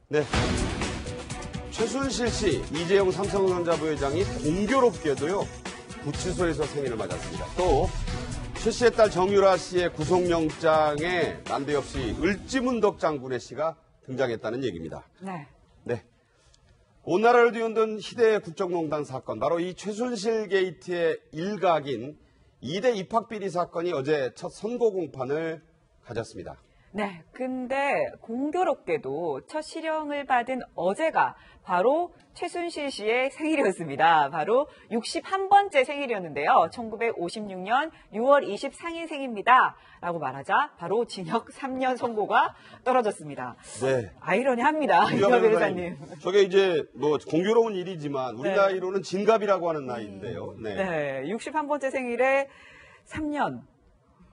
네. 최순실 씨, 이재용 삼성전자 부회장이 공교롭게도요, 구치소에서 생일을 맞았습니다. 또, 최 씨의 딸 정유라 씨의 구속영장에 난데없이 을지문덕 장군의 씨가 등장했다는 얘기입니다. 네. 네. 온 나라를 뒤흔든 희대 국정농단 사건, 바로 이 최순실 게이트의 일각인 2대 입학비리 사건이 어제 첫 선고 공판을 가졌습니다. 네, 근데 공교롭게도 첫 실형을 받은 어제가 바로 최순실 씨의 생일이었습니다. 바로 61번째 생일이었는데요. 1956년 6월 24일생입니다. 라고 말하자 바로 징역 3년 선고가 떨어졌습니다. 네. 아이러니합니다. 이 변호사님. 저게 이제 뭐 공교로운 일이지만 우리 네. 나이로는 진갑이라고 하는 나이인데요. 네. 네, 61번째 생일에 3년.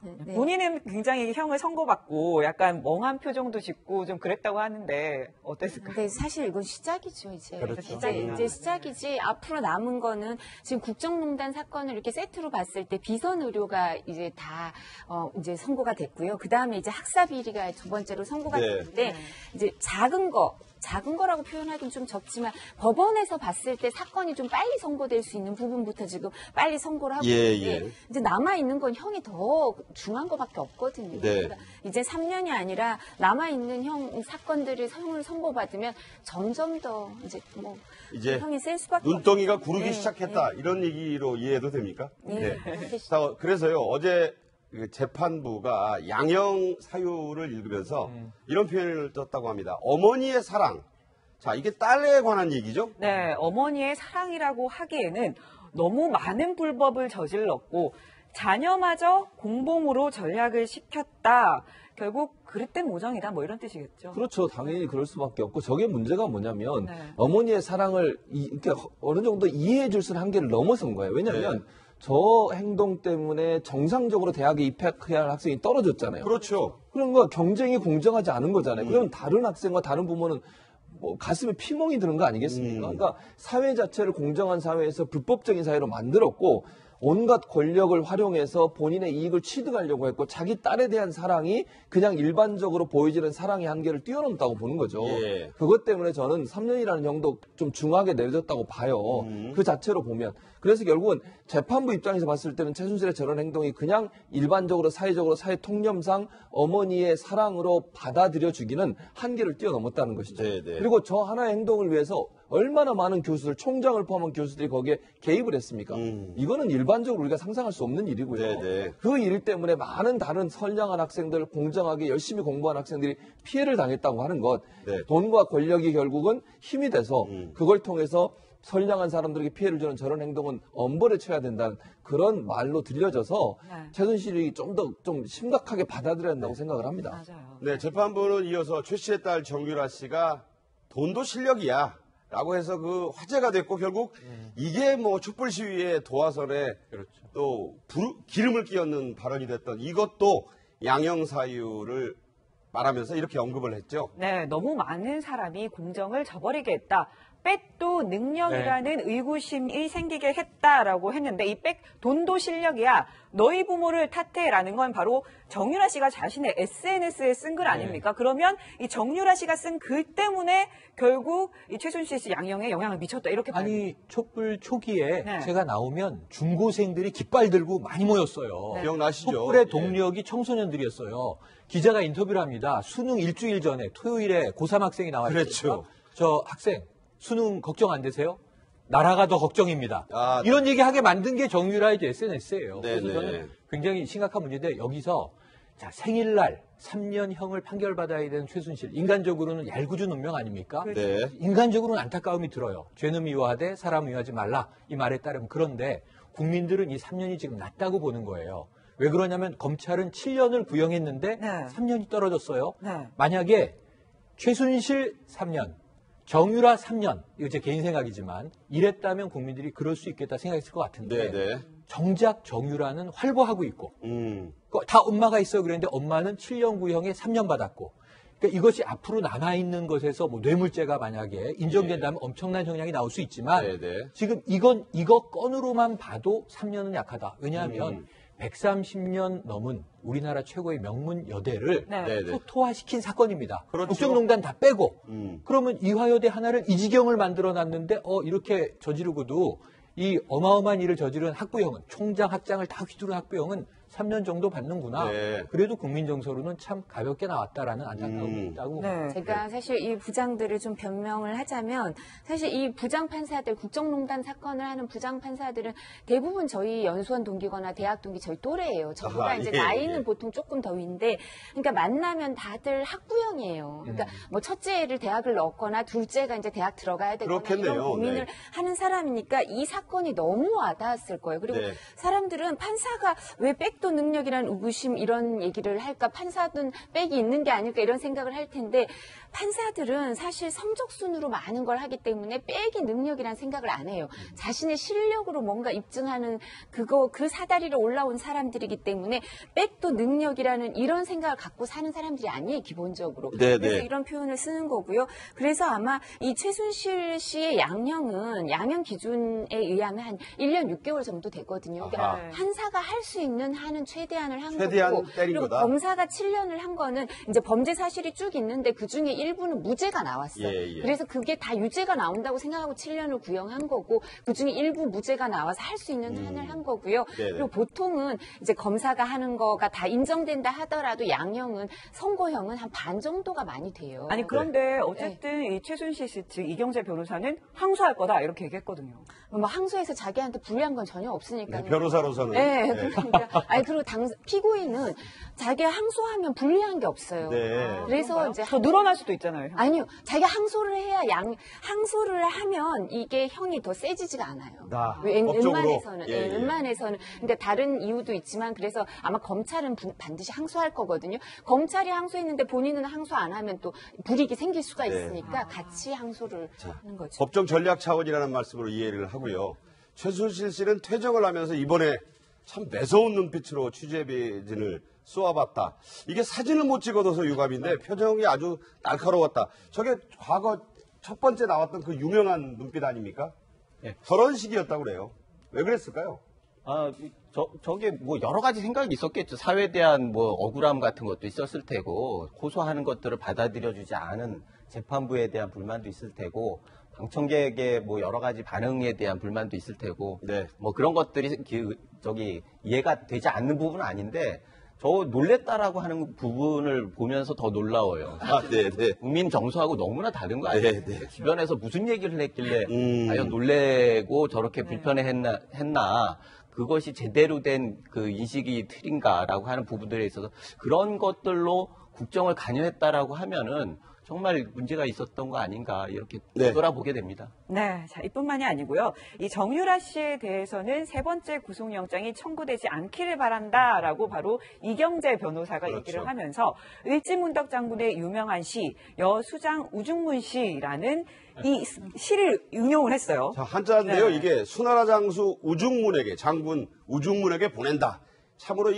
네. 본인은 굉장히 형을 선고받고 약간 멍한 표정도 짓고 좀 그랬다고 하는데 어땠을까요? 근데 사실 이건 시작이죠, 이제. 그렇죠. 이제 시작이지. 앞으로 남은 거는 지금 국정농단 사건을 이렇게 세트로 봤을 때 비선 의료가 이제 다 이제 선고가 됐고요. 그 다음에 이제 학사 비리가 두 번째로 선고가 네. 됐는데 이제 작은 거라고 표현하기는 좀 적지만 법원에서 봤을 때 사건이 좀 빨리 선고될 수 있는 부분부터 지금 빨리 선고를 하고 있는데 이제 남아있는 건 형이 더 중한 거밖에 없거든요. 네. 그러니까 이제 3년이 아니라 남아있는 형을 선고받으면 점점 더 이제 형이 셀 수밖에 눈덩이가 없어요. 구르기 네, 시작했다. 이런 얘기로 이해해도 됩니까? 네. 자, 그래서요, 어제 그 재판부가 양형 사유를 읽으면서 이런 표현을 썼다고 합니다. 어머니의 사랑. 자, 이게 딸에 관한 얘기죠? 네, 어머니의 사랑이라고 하기에는 너무 많은 불법을 저질렀고 자녀마저 공범으로 전략을 시켰다. 결국 그릇된 모정이다. 뭐 이런 뜻이겠죠. 그렇죠. 당연히 그럴 수밖에 없고 저게 문제가 뭐냐면 네. 어머니의 사랑을 이렇게 어느 정도 이해해 줄 수 있는 한계를 넘어선 거예요. 왜냐하면 저 행동 때문에 정상적으로 대학에 입학해야 할 학생이 떨어졌잖아요. 그렇죠. 그런 거 경쟁이 공정하지 않은 거잖아요. 그럼 다른 학생과 다른 부모는 뭐 가슴에 피멍이 드는 거 아니겠습니까? 그러니까 사회 자체를 공정한 사회에서 불법적인 사회로 만들었고 온갖 권력을 활용해서 본인의 이익을 취득하려고 했고 자기 딸에 대한 사랑이 그냥 일반적으로 보여지는 사랑의 한계를 뛰어넘다고 보는 거죠. 예. 그것 때문에 저는 3년이라는 형도 좀 중하게 내려졌다고 봐요. 그 자체로 보면. 그래서 결국은 재판부 입장에서 봤을 때는 최순실의 저런 행동이 그냥 일반적으로 사회적으로 사회 통념상 어머니의 사랑으로 받아들여주기는 한계를 뛰어넘었다는 것이죠. 네네. 그리고 저 하나의 행동을 위해서 얼마나 많은 교수들, 총장을 포함한 교수들이 거기에 개입을 했습니까? 이거는 일반적으로 우리가 상상할 수 없는 일이고요. 네네. 그 일 때문에 많은 다른 선량한 학생들, 공정하게 열심히 공부한 학생들이 피해를 당했다고 하는 것. 네. 돈과 권력이 결국은 힘이 돼서 그걸 통해서 선량한 사람들에게 피해를 주는 저런 행동은 엄벌에 쳐야 된다는 그런 말로 들려져서 네. 최순실이 좀 더 좀 심각하게 받아들여야 한다고 생각을 합니다. 맞아요. 네, 재판부는 이어서 최 씨의 딸 정유라 씨가 돈도 실력이야. 라고 해서 그 화제가 됐고 결국 이게 뭐 촛불 시위의 도화선에 또 기름을 끼얹는 발언이 됐던 이것도 양형 사유를 말하면서 이렇게 언급을 했죠. 네, 너무 많은 사람이 공정을 저버리게 했다. 빽도 능력이라는 의구심이 생기게 했다라고 했는데 이 빽 돈도 실력이야. 너희 부모를 탓해라는 건 바로 정유라 씨가 자신의 SNS에 쓴 글 아닙니까? 그러면 이 정유라 씨가 쓴 글 때문에 결국 이 최순실 씨 양형에 영향을 미쳤다. 이렇게 봐요. 아니 촛불 초기에 네. 제가 나오면 중고생들이 깃발 들고 많이 모였어요. 네. 기억나시죠? 촛불의 예. 동력이 청소년들이었어요. 기자가 인터뷰를 합니다. 수능 일주일 전에 토요일에 고3 학생이 나왔죠. 그렇죠. 저 학생 수능 걱정 안 되세요? 나라가 더 걱정입니다. 아, 이런 얘기하게 만든 게 정유라의 SNS예요. 네네. 그래서 저는 굉장히 심각한 문제인데 여기서 자 생일날 3년형을 판결받아야 되는 최순실. 인간적으로는 얄궂은 운명 아닙니까? 네. 인간적으로는 안타까움이 들어요. 죄는 미워하되 사람 미워하지 말라. 이 말에 따르면 그런데 국민들은 이 3년이 지금 낮다고 보는 거예요. 왜 그러냐면 검찰은 7년을 구형했는데 네. 3년이 떨어졌어요. 네. 만약에 최순실 3년, 정유라 3년, 이거 제 개인 생각이지만 이랬다면 국민들이 그럴 수 있겠다 생각했을 것 같은데 네네. 정작 정유라는 활보하고 있고 음. 다 엄마가 있어요. 그랬는데 엄마는 7년 구형에 3년 받았고 그러니까 이것이 앞으로 남아있는 것에서 뭐 뇌물죄가 만약에 인정된다면 엄청난 형량이 나올 수 있지만 네네. 지금 이거 건으로만 봐도 3년은 약하다. 왜냐하면 130년 넘은 우리나라 최고의 명문 여대를 네. 초토화시킨 사건입니다. 그렇죠. 국정농단 다 빼고 그러면 이화여대 하나를 이 지경을 만들어 놨는데 이렇게 저지르고도 이 어마어마한 일을 저지른 학부형은 총장 학장을 다 휘두른 학부형은 3년 정도 받는구나. 네. 그래도 국민 정서로는 참 가볍게 나왔다라는 안타까움이 있다고 봅니다. 네. 제가 사실 이 부장들을 좀 변명을 하자면 사실 이 부장 판사들 국정농단 사건을 하는 부장 판사들은 대부분 저희 연수원 동기거나 대학 동기 저희 또래예요. 저보다 아하, 이제 예, 나이는 예. 보통 조금 더 위인데 그러니까 만나면 다들 학부형이에요. 그러니까 뭐 첫째 애를 대학을 넣었거나 둘째가 이제 대학 들어가야 되거나 그렇겠네요. 이런 고민을 네. 하는 사람이니까 이 사건이 너무 와닿았을 거예요. 그리고 네. 사람들은 판사가 왜 백도 능력이라는 의구심 이런 얘기를 할까? 판사든 백이 있는 게 아닐까 이런 생각을 할 텐데 판사들은 사실 성적순으로 많은 걸 하기 때문에 백이 능력이라는 생각을 안 해요. 자신의 실력으로 뭔가 입증하는 그 사다리로 올라온 사람들이기 때문에 백도 능력이라는 이런 생각을 갖고 사는 사람들이 아니에요. 기본적으로. 네, 그래서 네. 이런 표현을 쓰는 거고요. 그래서 아마 이 최순실 씨의 양형 기준에 의하면 한 1년 6개월 정도 되거든요. 그러니까 아하. 판사가 할 수 있는 한은 최대한을 한 최대한 거고 때린 그리고 거다. 검사가 7년을 한 거는 이제 범죄 사실이 쭉 있는데 그중에 일부는 무죄가 나왔어요. 예. 그래서 그게 다 유죄가 나온다고 생각하고 7년을 구형한 거고 그중에 일부 무죄가 나와서 할 수 있는 한을 한 거고요. 네네. 그리고 보통은 이제 검사가 하는 거가 다 인정된다 하더라도 양형은 선고형은 한 반 정도가 많이 돼요. 아니 그런데 어쨌든 이 최순실 씨 측 이경재 변호사는 항소할 거다 이렇게 얘기했거든요. 뭐 항소해서 자기한테 불리한 건 전혀 없으니까요. 네, 변호사로서는. 네, 네. 그러니까 아니 그리고 피고인은 자기가 항소하면 불리한 게 없어요. 네. 그래서 이제 더 늘어날 수도 있잖아요. 형. 아니요, 자기가 항소를 해야 항소를 하면 이게 형이 더 세지지가 않아요. 법적으로? 웬만해서는, 예, 예. 웬만해서는. 근데 다른 이유도 있지만 그래서 아마 검찰은 반드시 항소할 거거든요. 검찰이 항소했는데 본인은 항소 안 하면 또 불이익이 생길 수가 네. 있으니까 같이 항소를 하는 거죠. 법정 전략 차원이라는 말씀으로 이해를 하고요. 최순실 씨는 퇴정을 하면서 이번에 참 매서운 눈빛으로 취재진을 쏘아봤다. 이게 사진을 못 찍어둬서 유감인데 표정이 아주 날카로웠다. 저게 과거 첫 번째 나왔던 그 유명한 눈빛 아닙니까? 네. 저런 식이었다고 그래요. 왜 그랬을까요? 저게 뭐 여러 가지 생각이 있었겠죠. 사회에 대한 뭐 억울함 같은 것도 있었을 테고, 고소하는 것들을 받아들여주지 않은 재판부에 대한 불만도 있을 테고, 방청객의 뭐 여러 가지 반응에 대한 불만도 있을 테고, 네. 뭐 그런 것들이 이해가 되지 않는 부분은 아닌데, 저 놀랬다라고 하는 부분을 보면서 더 놀라워요. 네. 국민 정서하고 너무나 다른 거 아니에요? 네. 주변에서 무슨 얘기를 했길래 과연 놀래고 저렇게 불편해했나 그것이 제대로 된 그 인식이 틀린가라고 하는 부분들에 있어서 그런 것들로 국정을 관여했다라고 하면은 정말 문제가 있었던 거 아닌가 이렇게 네. 돌아보게 됩니다. 네, 자, 이뿐만이 아니고요. 이 정유라 씨에 대해서는 세 번째 구속영장이 청구되지 않기를 바란다라고 바로 이경재 변호사가 그렇죠. 얘기를 하면서 을지문덕 장군의 유명한 시 여수장 우중문 시라는 이 시를 응용을 했어요. 자, 한자인데요. 네. 이게 수나라 장수 우중문에게, 장군 우중문에게 보낸다. 참으로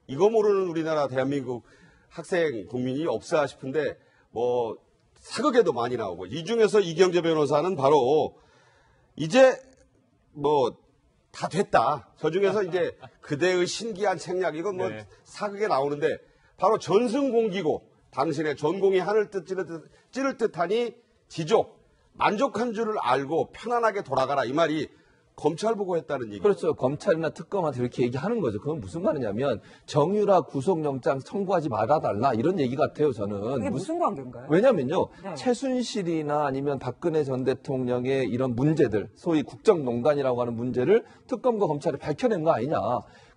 이거 모르는 우리나라 대한민국 학생 국민이 없어 싶은데 뭐 사극에도 많이 나오고 이 중에서 이경재 변호사는 바로 이제 뭐 다 됐다. 저 중에서 이제 그대의 신기한 책략 이건 뭐 네. 사극에 나오는데 바로 전승공기고 당신의 전공이 하늘 뜻 찌를 듯하니 지족 만족한 줄을 알고 편안하게 돌아가라 이 말이 검찰 보고 했다는 얘기. 그렇죠. 검찰이나 특검한테 이렇게 얘기하는 거죠. 그건 무슨 말이냐면 정유라 구속영장 청구하지 말아달라 이런 얘기 같아요. 저는. 이게 무슨 관계인가요? 왜냐면요. 네. 최순실이나 아니면 박근혜 전 대통령의 이런 문제들, 소위 국정농단이라고 하는 문제를 특검과 검찰이 밝혀낸 거 아니냐.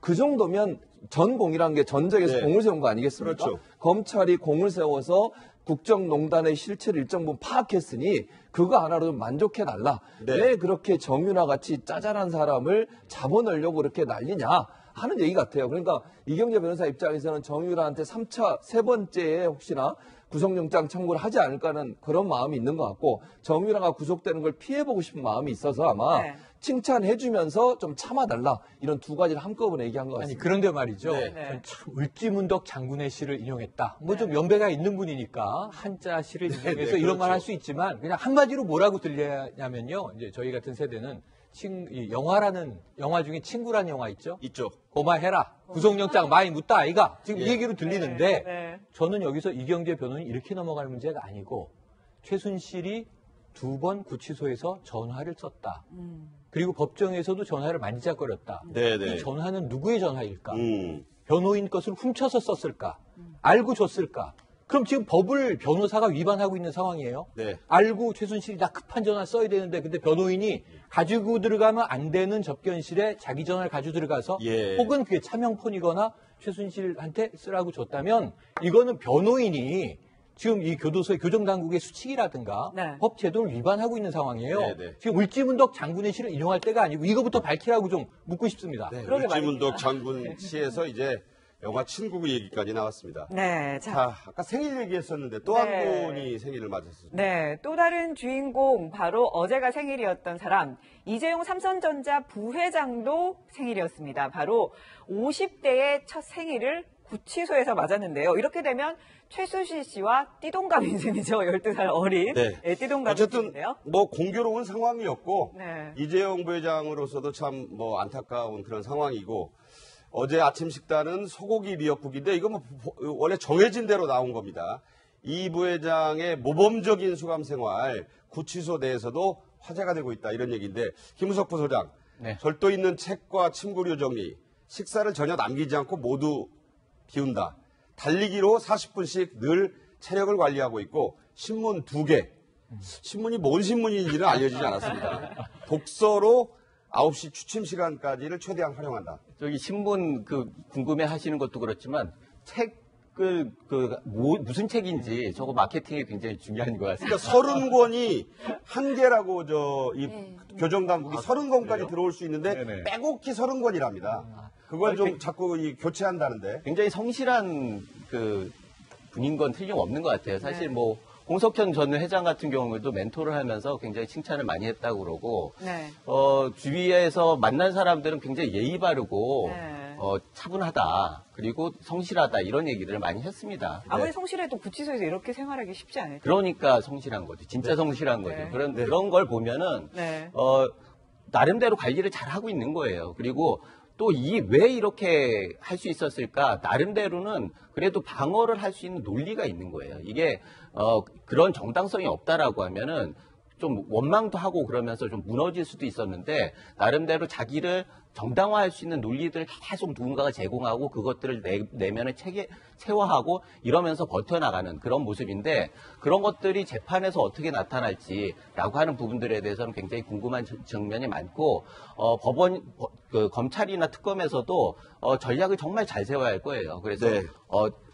그 정도면 전공이란 게 전쟁에서 네. 공을 세운 거 아니겠습니까? 그렇죠. 검찰이 공을 세워서 국정농단의 실체를 일정 부분 파악했으니 그거 하나로 좀 만족해달라. 네. 왜 그렇게 정유라 같이 짜잘한 사람을 잡아넣으려고 그렇게 난리냐 하는 얘기 같아요. 그러니까 이경재 변호사 입장에서는 정유라한테 3차, 세 번째에 혹시나 구속영장 청구를 하지 않을까는 그런 마음이 있는 것 같고 정유라가 구속되는 걸 피해보고 싶은 마음이 있어서 아마 네. 칭찬해주면서 좀 참아달라 이런 두 가지를 한꺼번에 얘기한 것 아니 같습니다. 그런데 말이죠. 네. 네. 전참 을지문덕 장군의 시를 인용했다. 뭐 좀 연배가 있는 분이니까 한자 시를 인용해서 네, 이런 말 할 그렇죠. 수 있지만 그냥 한마디로 뭐라고 들리냐면요. 이제 저희 같은 세대는 이 영화 중에 친구라는 영화 있죠? 있죠. 고마해라. 구속영장 많이 묻다 아이가. 지금 이 얘기로 들리는데 네. 저는 여기서 이경재 변호인이 이렇게 넘어갈 문제가 아니고 최순실이 2번 구치소에서 전화를 썼다. 그리고 법정에서도 전화를 만지작거렸다. 네네. 이 전화는 누구의 전화일까? 음. 변호인 것을 훔쳐서 썼을까? 알고 줬을까? 그럼 지금 법을 변호사가 위반하고 있는 상황이에요. 네. 알고 최순실이 나 급한 전화 써야 되는데 근데 변호인이 가지고 들어가면 안 되는 접견실에 자기 전화를 가지고 들어가서 예. 혹은 그게 차명폰이거나 최순실한테 쓰라고 줬다면 이거는 변호인이 지금 이 교도소의 교정당국의 수칙이라든가 네. 법 제도를 위반하고 있는 상황이에요. 네. 지금 울지문덕 장군의 시를 인용할 때가 아니고 이거부터 밝히라고 좀 묻고 싶습니다. 네. 그러게 울지문덕 장군 시에서 이제 영화 친구 얘기까지 나왔습니다. 네, 자, 아까 생일 얘기했었는데 또 한 분이 생일을 맞았습니다. 네, 또 다른 주인공 바로 어제가 생일이었던 사람 이재용 삼성전자 부회장도 생일이었습니다. 바로 50대의 첫 생일을 구치소에서 맞았는데요. 이렇게 되면 최순실 씨와 띠동갑인 셈이죠. 12살 어린 네. 띠동갑인 어쨌든 셈인데요. 뭐 공교로운 상황이었고 네. 이재용 부회장으로서도 참 뭐 안타까운 그런 상황이고 어제 아침 식단은 소고기 미역국인데 이거 뭐 원래 정해진 대로 나온 겁니다. 이 부회장의 모범적인 수감 생활 구치소 내에서도 화제가 되고 있다 이런 얘기인데 김우석 부소장 네. 절도 있는 책과 침구류 정리 식사를 전혀 남기지 않고 모두 비운다. 달리기로 40분씩 늘 체력을 관리하고 있고 신문 2개 신문이 뭔 신문인지는 알려지지 않았습니다. 독서로 9시 취침 시간까지를 최대한 활용한다. 저기 신문 궁금해 하시는 것도 그렇지만 책을 무슨 책인지 저거 마케팅이 굉장히 중요한 것 같습니다. 그러니까 30권이 한계라고 이 교정당국이 30권까지 들어올 수 있는데 네네. 빼곡히 30권이랍니다. 그걸 좀 자꾸 교체한다는데. 굉장히 성실한 분인 건 틀림없는 것 같아요. 사실 뭐 홍석현 전 회장 같은 경우도 멘토를 하면서 굉장히 칭찬을 많이 했다고 그러고 네. 주위에서 만난 사람들은 굉장히 예의 바르고 네. 차분하다 그리고 성실하다 이런 얘기를 많이 했습니다. 아무리 성실해도 구치소에서 이렇게 생활하기 쉽지 않을 텐데. 그러니까 성실한 거죠. 진짜 성실한 거죠. 네. 그런 걸 보면은 네. 나름대로 관리를 잘 하고 있는 거예요. 그리고 또 왜 이렇게 할 수 있었을까? 나름대로는 그래도 방어를 할 수 있는 논리가 있는 거예요. 이게 그런 정당성이 없다라고 하면은 좀 원망도 하고 그러면서 좀 무너질 수도 있었는데 나름대로 자기를 정당화할 수 있는 논리들을 계속 누군가가 제공하고 그것들을 내면에 체화하고 이러면서 버텨나가는 그런 모습인데 그런 것들이 재판에서 어떻게 나타날지라고 하는 부분들에 대해서는 굉장히 궁금한 측면이 많고 검찰이나 특검에서도 전략을 정말 잘 세워야 할 거예요. 그래서 네.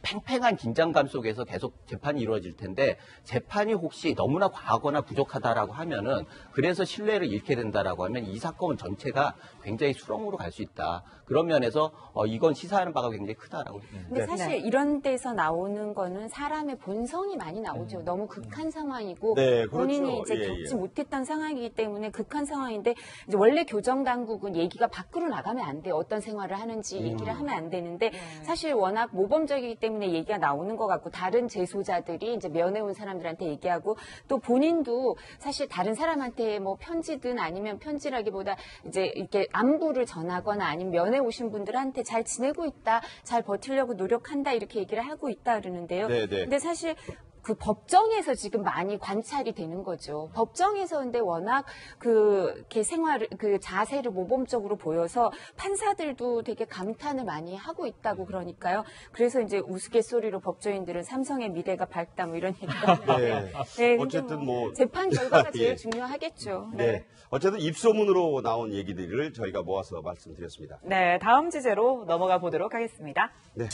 팽팽한 긴장감 속에서 계속 재판이 이루어질 텐데 재판이 혹시 너무나 과하거나 부족하다라고 하면은 그래서 신뢰를 잃게 된다라고 하면 이 사건 전체가 굉장히 수렁으로 갈 수 있다. 그런 면에서 이건 시사하는 바가 굉장히 크다라고. 근데 사실 이런 데서 나오는 거는 사람의 본성이 많이 나오죠. 너무 극한 상황이고 네, 그렇죠. 본인이 이제 겪지 못했던 상황이기 때문에 극한 상황인데 이제 원래 교정 당국은 얘기가 밖으로 나가면 안 돼요. 어떤 생활을 하는지 얘기를 하면 안 되는데 사실 워낙 모범적이기 때문에 얘기가 나오는 것 같고 다른 재소자들이 이제 면회 온 사람들한테 얘기하고 또 본인도 사실 다른 사람한테 뭐 편지든 아니면 편지라기보다 이제 이렇게 안부를 전하거나 아니면 면회 오신 분들한테 잘 지내고 있다, 잘 버티려고 노력한다 이렇게 얘기를 하고 있다 그러는데요. 네네. 근데 사실 그 법정에서 지금 많이 관찰이 되는 거죠. 법정에서 근데 워낙 이렇게 자세를 모범적으로 보여서 판사들도 되게 감탄을 많이 하고 있다고 그러니까요. 그래서 이제 우스갯소리로 법조인들은 삼성의 미래가 밝다 뭐 이런 얘기를 하는데. 네, 어쨌든 뭐 재판 결과가 제일 예. 중요하겠죠. 네. 어쨌든 입소문으로 나온 얘기들을 저희가 모아서 말씀드렸습니다. 네, 다음 주제로 넘어가 보도록 하겠습니다. 네.